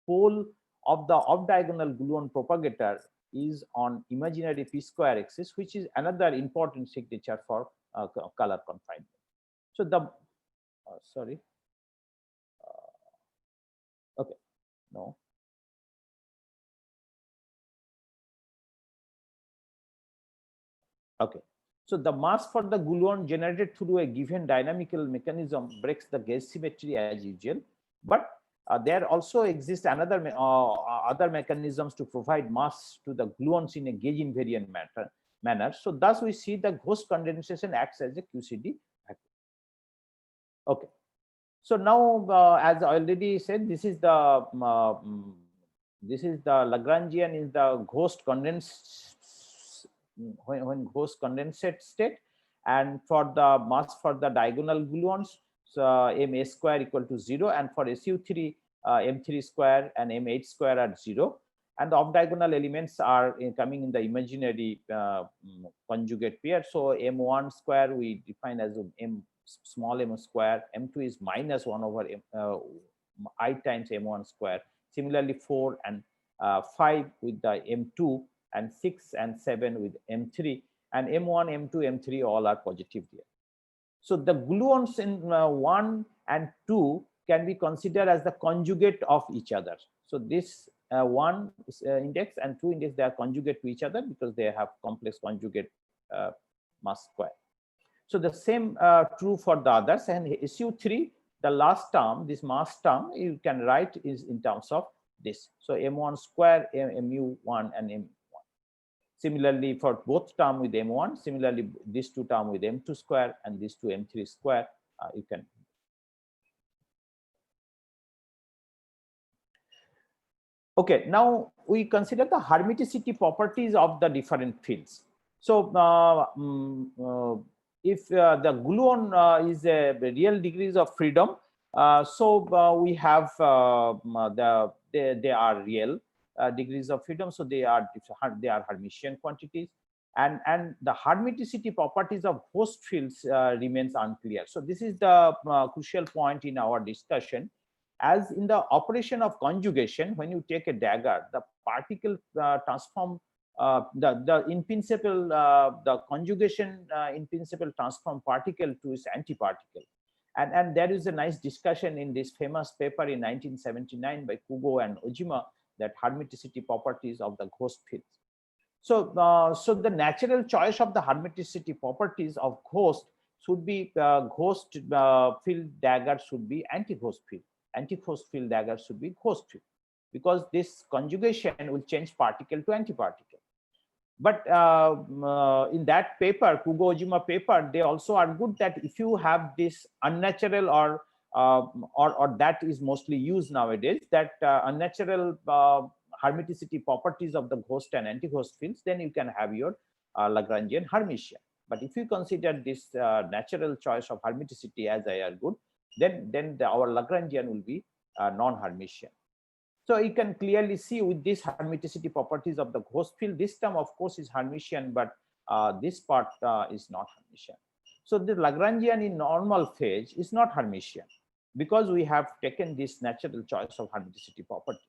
pole of the off-diagonal gluon propagator is on imaginary p-square axis, which is another important signature for color confinement. So the okay, no. Okay, so the mass for the gluon generated through a given dynamical mechanism breaks the gauge symmetry as usual, but there also exists another other mechanisms to provide mass to the gluons in a gauge invariant manner. So thus we see the ghost condensation acts as a QCD factor. Okay, so now as I already said, this is the Lagrangian is the ghost condensed when ghost condensate state, and for the mass for the diagonal gluons, so ma square equal to 0, and for SU3 m3 square and m8 square are 0, and the off diagonal elements are coming in the imaginary conjugate pair. So m1 square we define as m small m square, m2 is minus 1 over I times m1 square. Similarly 4 and 5 with the m2, and 6 and 7 with m3, and m1, m2, m3 all are positive here. So the gluons in 1 and 2 can be considered as the conjugate of each other. So this 1 index and 2 index, they are conjugate to each other because they have complex conjugate mass square. So the same true for the others. And SU3, the last term, this mass term, you can write is in terms of this. So m1 square, mu1 and m1. Similarly, for both term with m1, similarly these two term with m2 square and these two m3 square, you can. Okay, now we consider the hermiticity properties of the different fields. So if the gluon is a real degrees of freedom, so we have they are real degrees of freedom, so they are Hermitian quantities, and the hermiticity properties of host fields remains unclear. So this is the crucial point in our discussion. As in the operation of conjugation, when you take a dagger, the particle transform the in principle the conjugation in principle transform particle to its antiparticle, and there is a nice discussion in this famous paper in 1979 by Kugo and Ojima, that hermiticity properties of the ghost fields. So so the natural choice of the hermiticity properties of ghost should be ghost field dagger should be anti-ghost field. Anti-ghost field dagger should be ghost field, because this conjugation will change particle to antiparticle. But in that paper, Kugo-Ojima paper, they also argued that if you have this unnatural or that is mostly used nowadays, that unnatural hermiticity properties of the ghost and anti-ghost fields, then you can have your Lagrangian Hermitian. But if you consider this natural choice of hermiticity, as I argued, then our Lagrangian will be non-Hermitian. So you can clearly see with these hermiticity properties of the ghost field, this term of course is Hermitian, but this part is not Hermitian. So the Lagrangian in normal phase is not Hermitian, because we have taken this natural choice of hermiticity properties.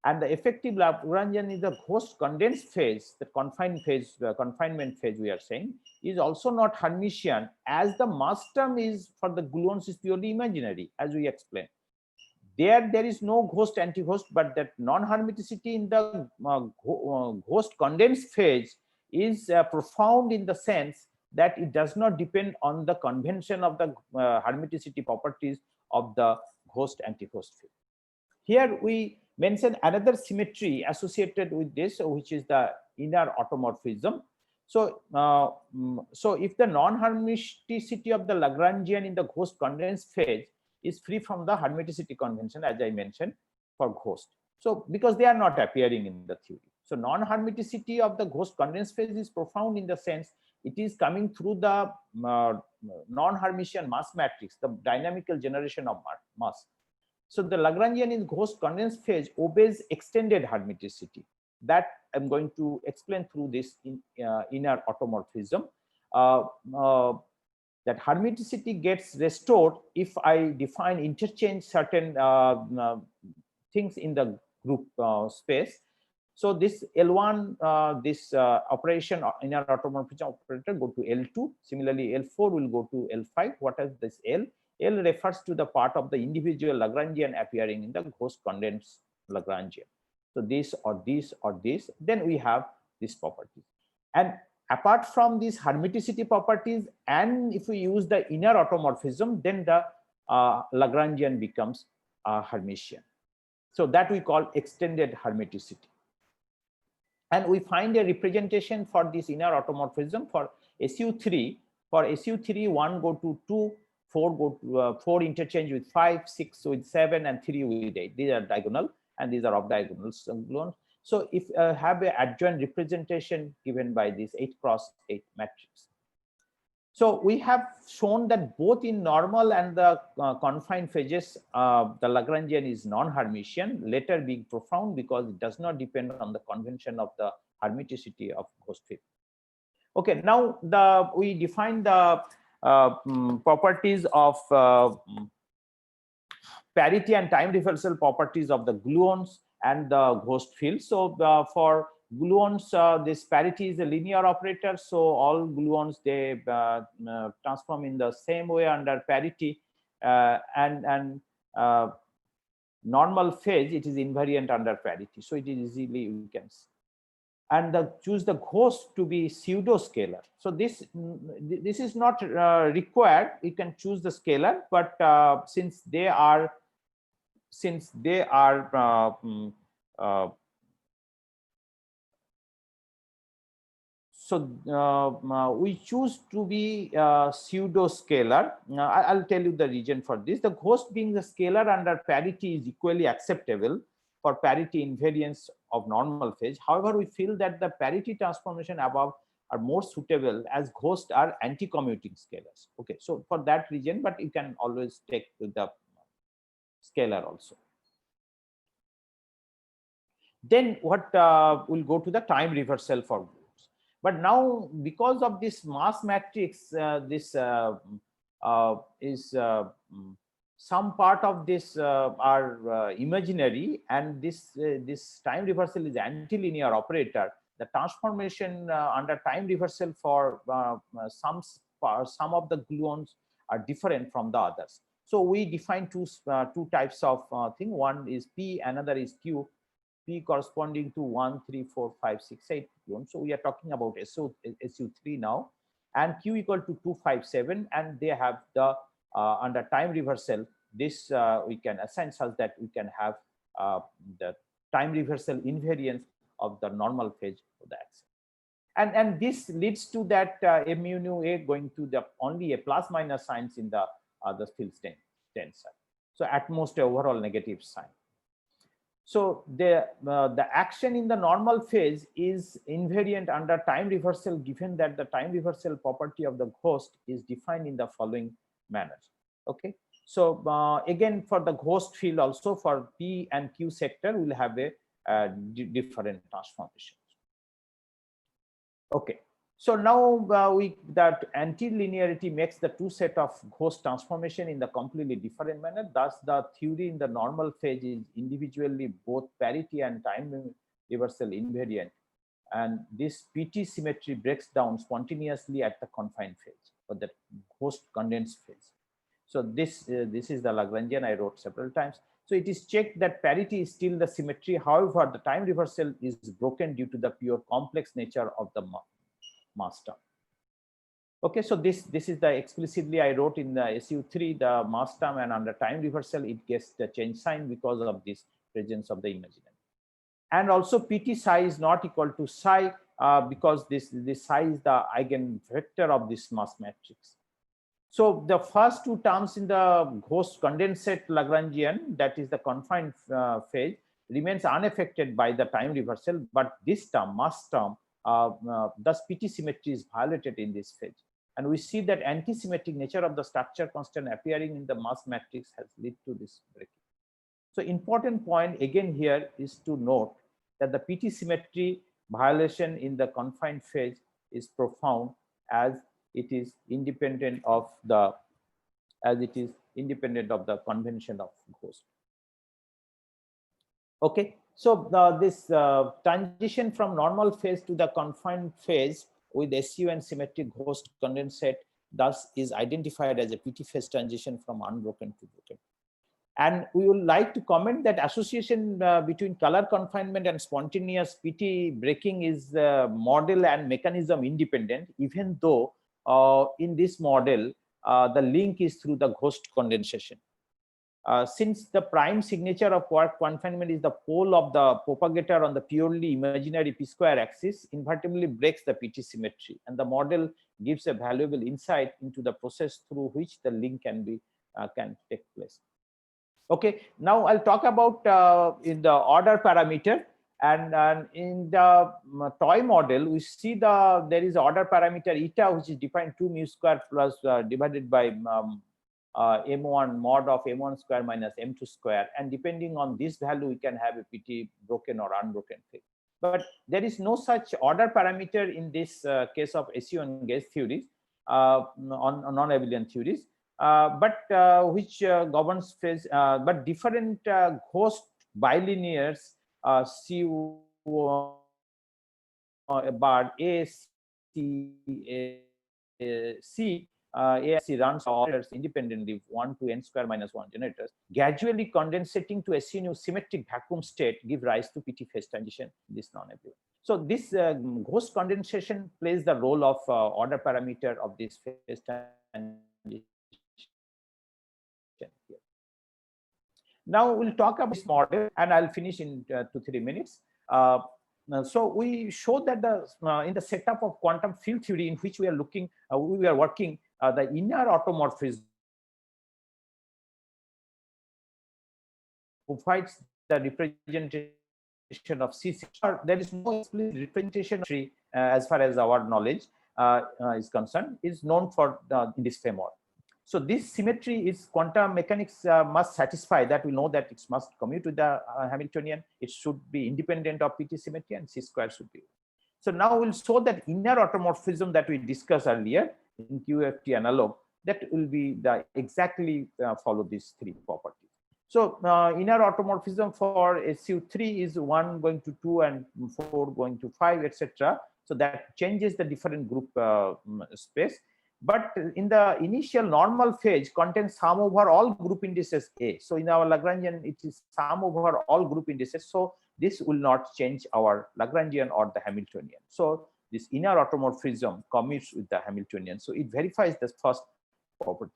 And the effective Lagrangian in the ghost condensed phase, the confined phase, confinement phase we are saying, is also not Hermitian, as the mass term is for the gluons is purely imaginary, as we explained. There is no ghost anti-ghost, but that non-hermiticity in the ghost condensed phase is profound in the sense that it does not depend on the convention of the hermiticity properties of the ghost anti-ghost field. Here we mention another symmetry associated with this, which is the inner automorphism. So, so if the non-hermiticity of the Lagrangian in the ghost condensed phase is free from the hermiticity convention, as I mentioned, for ghost. So because they are not appearing in the theory. So non-hermiticity of the ghost condensed phase is profound in the sense it is coming through the non-Hermitian mass matrix, the dynamical generation of mass. So the Lagrangian in ghost condensed phase obeys extended hermiticity. That I'm going to explain through this inner automorphism. That hermiticity gets restored if I define interchange certain things in the group space. So this L1, this operation inner automorphism operator go to L2. Similarly, L4 will go to L5. What is this L? L refers to the part of the individual Lagrangian appearing in the ghost condensed Lagrangian. So this or this or this, then we have this property. And apart from these hermiticity properties, and if we use the inner automorphism, then the Lagrangian becomes Hermitian. So that we call extended hermiticity. And we find a representation for this inner automorphism for SU3. For SU3, 1 go to 2, 4 go to 4 interchange with 5, 6 with 7, and 3 with 8. These are diagonal, and these are off diagonal gluons. So if have an adjoint representation given by this 8 cross 8 matrix. So we have shown that both in normal and the confined phases, the Lagrangian is non-Hermitian, later being profound because it does not depend on the convention of the hermiticity of ghost field. Okay, now we define the properties of parity and time reversal properties of the gluons and the ghost field. So for gluons, this parity is a linear operator. So all gluons, they transform in the same way under parity, and normal phase, it is invariant under parity. So it is easily, we can see. And choose the ghost to be pseudo scalar. So this is not required. You can choose the scalar, but since they are we choose to be pseudo scalar. I'll tell you the reason for this. The ghost being the scalar under parity is equally acceptable for parity invariance of normal phase. However, we feel that the parity transformation above are more suitable as ghosts are anti-commuting scalars. Okay, so for that reason, but you can always take the scalar also. Then what will go to the time reversal for groups. But now, because of this mass matrix, some part of this are imaginary, and this time reversal is anti-linear operator. The transformation under time reversal for some of the gluons are different from the others. So we define two types of thing. One is P, another is Q. P corresponding to 1, 3, 4, 5, 6, 8 gluons. So we are talking about SU3 now, and Q equal to 2, 5, 7, and they have the under time reversal. This we can assign such that we can have the time reversal invariance of the normal phase of the axis. And this leads to that mu nu A going to the only a plus minus signs in the field tensor. So at most a overall negative sign. So the action in the normal phase is invariant under time reversal, given that the time reversal property of the ghost is defined in the following manner. Okay. So again, for the ghost field also, for P and Q sector, we'll have a different transformation. Okay. So now that anti-linearity makes the two set of ghost transformation in the completely different manner. Thus, the theory in the normal phase is individually both parity and time reversal invariant, and this PT symmetry breaks down spontaneously at the confined phase or the ghost condensed phase. So this is the Lagrangian I wrote several times. So it is checked that parity is still the symmetry. However, the time reversal is broken due to the pure complex nature of the mass term. Okay, so this is the explicitly I wrote in the SU3 the mass term, and under time reversal it gets the change sign because of this presence of the imaginary. And also PT psi is not equal to psi because this psi is the eigenvector of this mass matrix. So the first two terms in the ghost condensate Lagrangian, that is the confined phase, remains unaffected by the time reversal, but this term, mass term, thus PT symmetry is violated in this phase. And we see that anti-symmetric nature of the structure constant appearing in the mass matrix has led to this breaking. So important point again here is to note that the PT symmetry violation in the confined phase is profound, as it is independent of the convention of ghost. Okay, so this transition from normal phase to the confined phase with SU and symmetric ghost condensate thus is identified as a PT phase transition from unbroken to broken. And we would like to comment that association between color confinement and spontaneous PT breaking is model and mechanism independent, even though in this model the link is through the ghost condensation. Since the prime signature of quark confinement is the pole of the propagator on the purely imaginary p square axis, invertibly breaks the PT symmetry, and the model gives a valuable insight into the process through which the link can take place. Okay, now I'll talk about in the order parameter, and in the toy model we see there is order parameter eta, which is defined 2 mu square plus divided by m1 mod of m1 square minus m2 square, and depending on this value we can have a PT broken or unbroken phase. But there is no such order parameter in this case of SU and gauge theories. on non-abelian theories, but which governs phase, but different ghost bilinears C bar A, C, C, A, C runs operators independently 1 to n square minus 1 generators, gradually condensating to a new symmetric vacuum state give rise to PT phase transition in this non-abelian. So this ghost condensation plays the role of order parameter of this phase transition here. Now we'll talk about this model, and I'll finish in 2-3 minutes. So we showed that in the setup of quantum field theory in which we are looking, we are working, the inner automorphism provides the representation of C. There is no explicit representation of tree as far as our knowledge is concerned, is known for in this framework. So this symmetry is quantum mechanics must satisfy that. We know that it must commute with the Hamiltonian. It should be independent of PT symmetry, and C square should be. So now we'll show that inner automorphism that we discussed earlier in QFT analog, that will be the exactly follow these 3 properties. So inner automorphism for SU3 is 1 going to 2 and 4 going to 5, etc. So that changes the different group space. But in the initial normal phase contains sum over all group indices A. So in our Lagrangian, it is sum over all group indices. So this will not change our Lagrangian or the Hamiltonian. So this inner automorphism commutes with the Hamiltonian. So it verifies the first properties.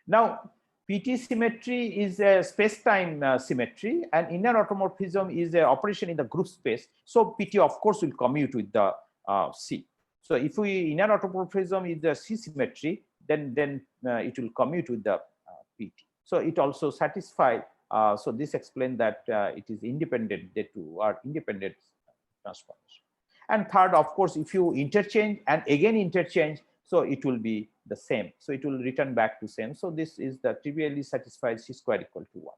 Now, PT symmetry is a space-time symmetry, and inner automorphism is an operation in the group space. So PT, of course, will commute with the C. So if we inner automorphism is the C symmetry, then it will commute with the PT. So it also satisfies. So this explains that it is independent. They two are independent transformation. And third, of course, if you interchange and again interchange, so it will be the same. So it will return back to same. So this is the trivially satisfied C square equal to 1.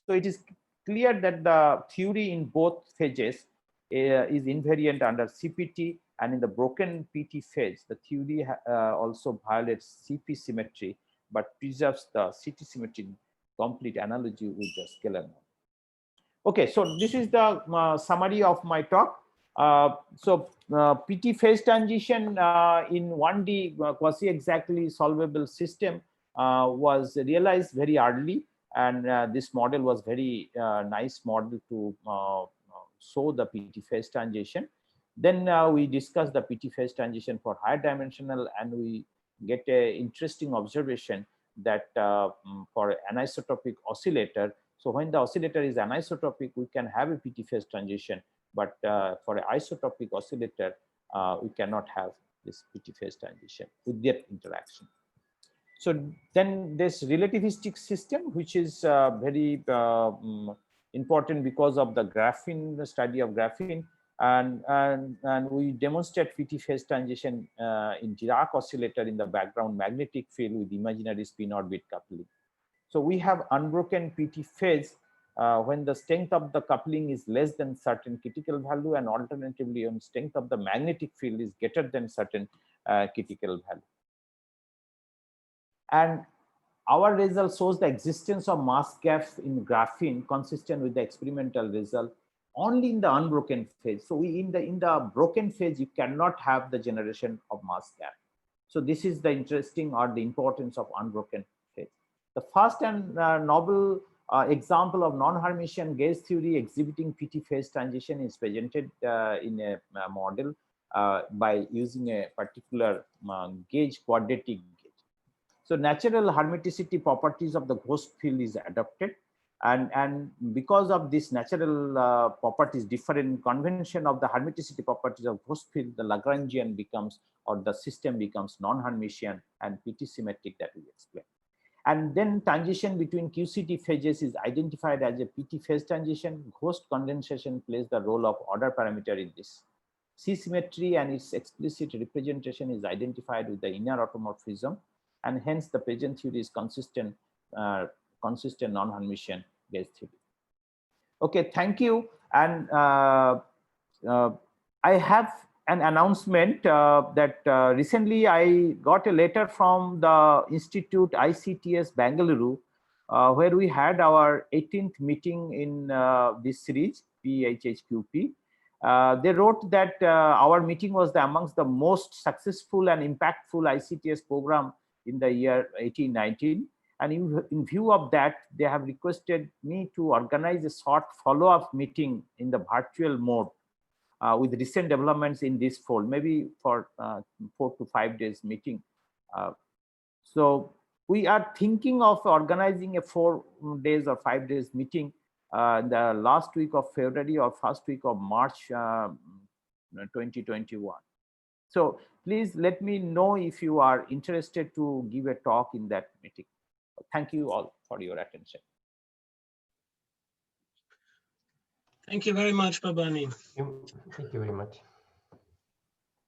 So it is clear that the theory in both phases is invariant under CPT, and in the broken PT phase, the theory also violates CP symmetry, but preserves the CT symmetry complete analogy with the scalar mode. Okay, so this is the summary of my talk. PT phase transition in 1D quasi-exactly solvable system was realized very early, and this model was very nice model to show the PT phase transition. Then we discussed the PT phase transition for higher dimensional, and we get a interesting observation that for anisotropic oscillator, so when the oscillator is anisotropic, we can have a PT phase transition, but for an isotropic oscillator, we cannot have this PT phase transition with their interaction. So then this relativistic system, which is very important because of the graphene, the study of graphene, and we demonstrate PT phase transition in Dirac oscillator in the background magnetic field with imaginary spin orbit coupling. So we have unbroken PT phase when the strength of the coupling is less than certain critical value, and alternatively when strength of the magnetic field is greater than certain critical value. And our result shows the existence of mass gaps in graphene consistent with the experimental result only in the unbroken phase. So in the broken phase, you cannot have the generation of mass gap. So this is the interesting or the importance of unbroken phase. The first and novel example of non-Hermitian gauge theory exhibiting PT phase transition is presented in a model by using a particular gauge, quadratic gauge. So natural hermiticity properties of the ghost field is adopted, and because of this natural properties, different convention of the hermiticity properties of ghost field, the Lagrangian becomes, or the system becomes non-Hermitian and PT symmetric, that we explain. And then transition between QCT phases is identified as a PT phase transition. Ghost condensation plays the role of order parameter in this. C symmetry and its explicit representation is identified with the inner automorphism, and hence the present theory is consistent non-Hermitian gauge theory. Okay, thank you. And I have an announcement that recently I got a letter from the Institute ICTS Bangalore, where we had our 18th meeting in this series, PHHQP. They wrote that our meeting was amongst the most successful and impactful ICTS program in the year 1819. And in view of that, they have requested me to organize a short follow-up meeting in the virtual mode with recent developments in this fold, maybe for 4 to 5 days meeting. So we are thinking of organizing a 4 days or 5 days meeting the last week of February or first week of March 2021. So please let me know if you are interested to give a talk in that meeting. Thank you all for your attention. Thank you very much, Bhabani. Thank you very much.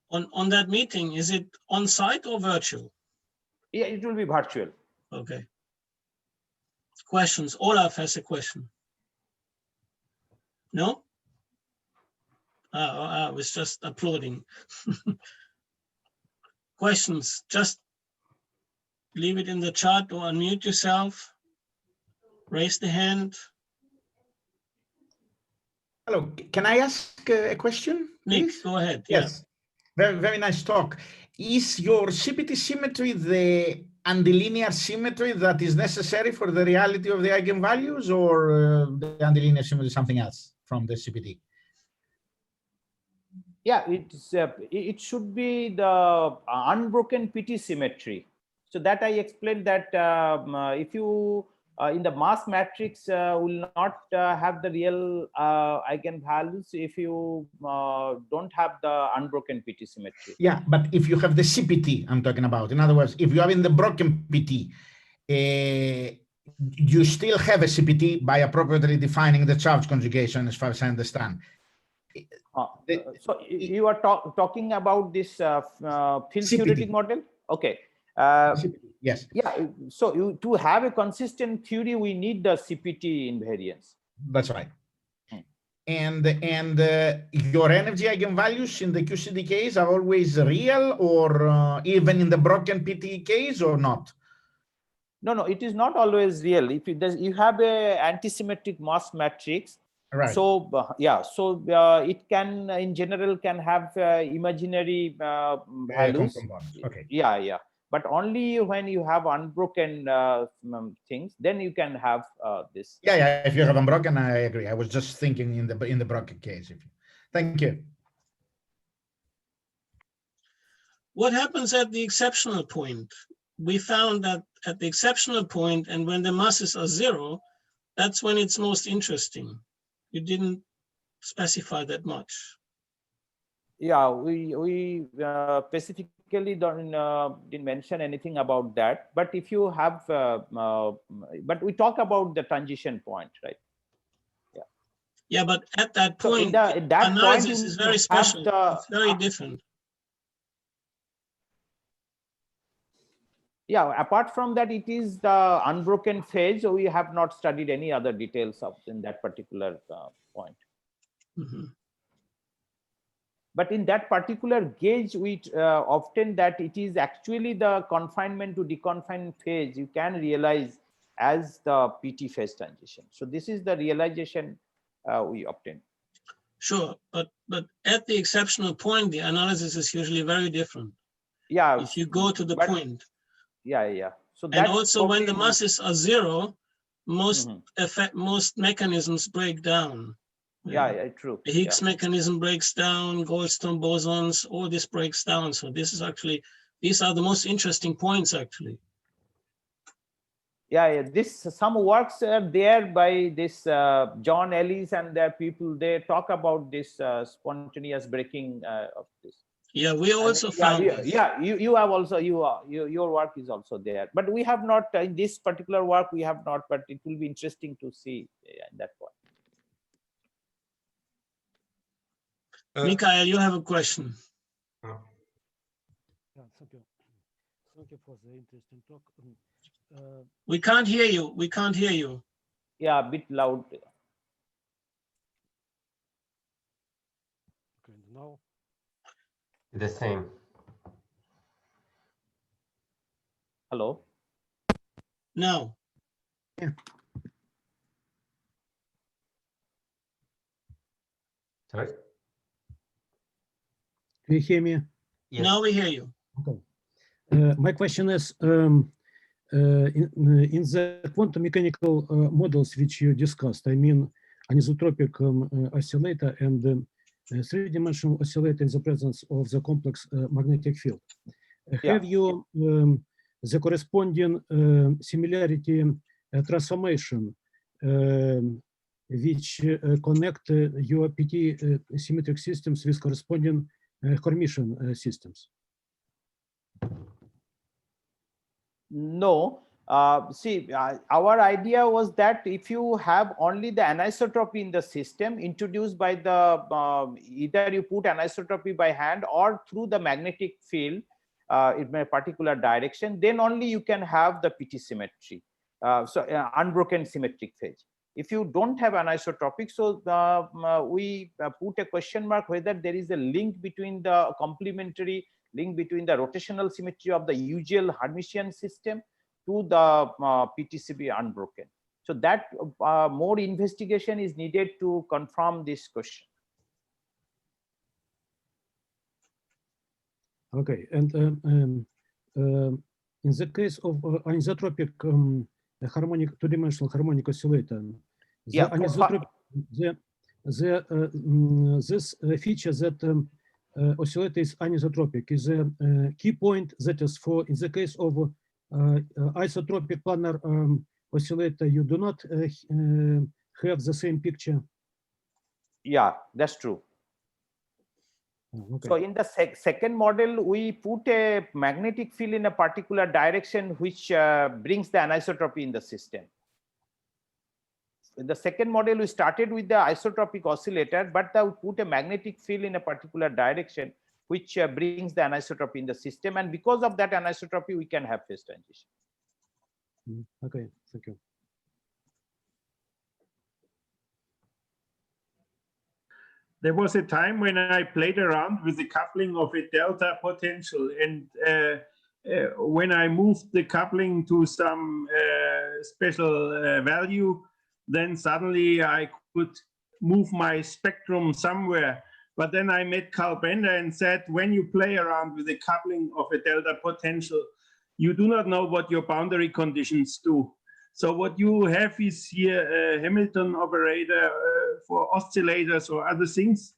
On that meeting, is it on site or virtual? Yeah, it will be virtual. Okay. Questions? Olaf has a question. No? I was just applauding. Questions? Just leave it in the chat or unmute yourself. Raise the hand. Hello, can I ask a question, Nick, please? go ahead. Yes, very, very nice talk. Is your CPT symmetry the antilinear symmetry that is necessary for the reality of the eigenvalues, or the antilinear symmetry is something else from the CPT? Yeah, it should be the unbroken PT symmetry. So that I explained that if you in the mass matrix will not have the real eigenvalues if you don't have the unbroken PT symmetry. Yeah, but if you have the CPT, I'm talking about. In other words, if you have in the broken PT, you still have a CPT by appropriately defining the charge conjugation, as far as I understand. So you are talking about this field theoretic model? Okay. Yes. Yeah. So to have a consistent theory, we need the CPT invariance. That's right. And your energy eigenvalues in the QCD case are always real, or even in the broken PT case, or not? No, it is not always real. If you have a antisymmetric mass matrix, right. So it can, in general, can have imaginary values. Okay. Yeah. But only when you have unbroken things, then you can have this. Yeah. If you have unbroken, I agree. I was just thinking in the broken case. Thank you. What happens at the exceptional point? We found that at the exceptional point, and when the masses are 0, that's when it's most interesting. You didn't specify that much. Yeah, we specifically didn't mention anything about that. But if you have, but we talk about the transition point, right? Yeah. Yeah, but at that point, so that analysis point is very special. It's very different. Yeah, apart from that, it is the unbroken phase. So we have not studied any other details of in that particular point. Mm-hmm. But in that particular gauge, we often that it is actually the confinement to deconfined phase you can realize as the PT phase transition. So this is the realization we obtain. Sure, but at the exceptional point, the analysis is usually very different. Yeah. If you go to the point. Yeah. So and also when the masses are 0, most most mechanisms break down. Yeah, true. The Higgs mechanism breaks down, Goldstone bosons, all this breaks down. So this is actually, these are the most interesting points actually. Yeah. Some works are there by this John Ellis and their people. They talk about this spontaneous breaking of this. Yeah, we also found this. Yeah, you have also your work is also there, but we have not in this particular work we have not. But it will be interesting to see that point. Mikael, you have a question. Yeah, thank you. Thank you for the interesting talk. We can't hear you. We can't hear you. Yeah, a bit loud. Okay, now. The same. Hello. No. Sorry? Do you hear me? Yes. Now we hear you. Okay. My question is, in the quantum mechanical models which you discussed, I mean anisotropic oscillator and three-dimensional oscillator in the presence of the complex magnetic field. Have you the corresponding similarity transformation which connect your PT symmetric systems with corresponding Hermitian systems? No. See, our idea was that if you have only the anisotropy in the system introduced by the either you put anisotropy by hand or through the magnetic field in a particular direction, then only you can have the PT symmetry, unbroken symmetric phase. If you don't have anisotropic, so we put a question mark whether there is a link between the complementary link between the rotational symmetry of the usual Hermitian system to the PTCB unbroken. So that more investigation is needed to confirm this question. Okay, and in the case of anisotropic harmonic two-dimensional harmonic oscillator, the anisotropic, this feature that oscillator is anisotropic is a key point that is for in the case of isotropic planar oscillator, you do not have the same picture. Yeah, that's true. Okay. So in the second model, we put a magnetic field in a particular direction which brings the anisotropy in the system. In the second model, we started with the isotropic oscillator, but we put a magnetic field in a particular direction which brings the anisotropy in the system. And because of that anisotropy, we can have phase transition. Okay, thank you. There was a time when I played around with the coupling of a delta potential, and when I moved the coupling to some special value, then suddenly I could move my spectrum somewhere. But then I met Carl Bender and said, when you play around with the coupling of a delta potential, you do not know what your boundary conditions do. So what you have is here a Hamilton operator for oscillators or other things,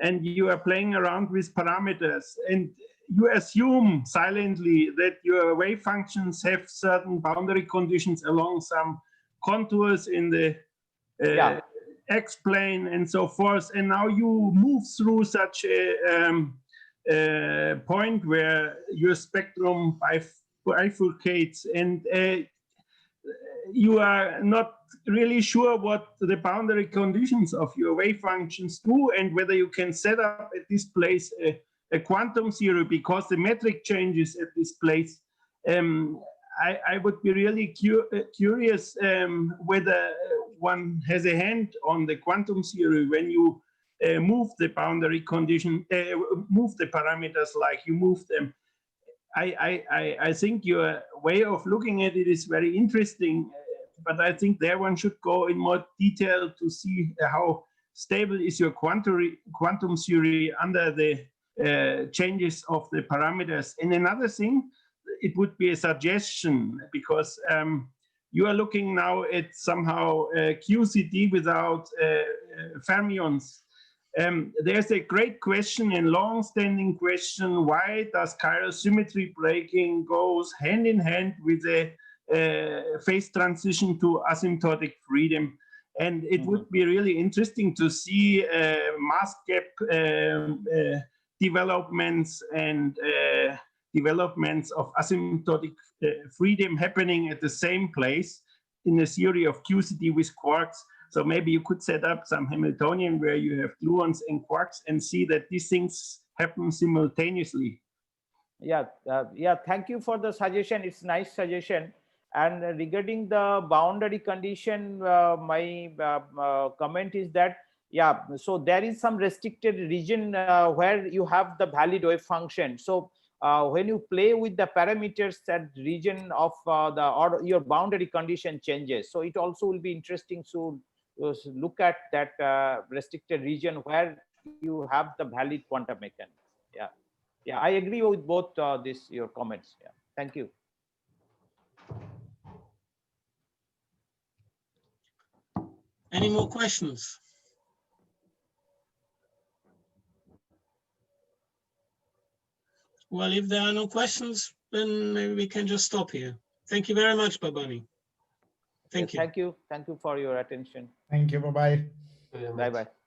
and you are playing around with parameters, and you assume silently that your wave functions have certain boundary conditions along some contours in the X-plane and so forth. And now you move through such a point where your spectrum bifurcates, and you are not really sure what the boundary conditions of your wave functions do and whether you can set up at this place a quantum theory, because the metric changes at this place. I would be really curious whether one has a hand on the quantum theory when you move the boundary condition, move the parameters like you move them. I think your way of looking at it is very interesting, but I think there one should go in more detail to see how stable is your quantum theory under the changes of the parameters. And another thing, it would be a suggestion, because you are looking now at somehow QCD without fermions. There's a great question and long-standing question: why does chiral symmetry breaking goes hand in hand with a phase transition to asymptotic freedom? And it would be really interesting to see mass gap developments and developments of asymptotic freedom happening at the same place in a theory of QCD with quarks. So maybe you could set up some Hamiltonian where you have gluons and quarks and see that these things happen simultaneously. Yeah, thank you for the suggestion. It's a nice suggestion. And regarding the boundary condition, my comment is that Yeah, so there is some restricted region where you have the valid wave function. So when you play with the parameters, that region of your boundary condition changes. So it also will be interesting to look at that restricted region where you have the valid quantum mechanics. Yeah, yeah, I agree with both your comments. Yeah, thank you. Any more questions? Well, if there are no questions, then maybe we can just stop here. Thank you very much, Bhabani. Thank you. Thank you. Thank you for your attention. Thank you. Bye-bye. Very much. Bye-bye.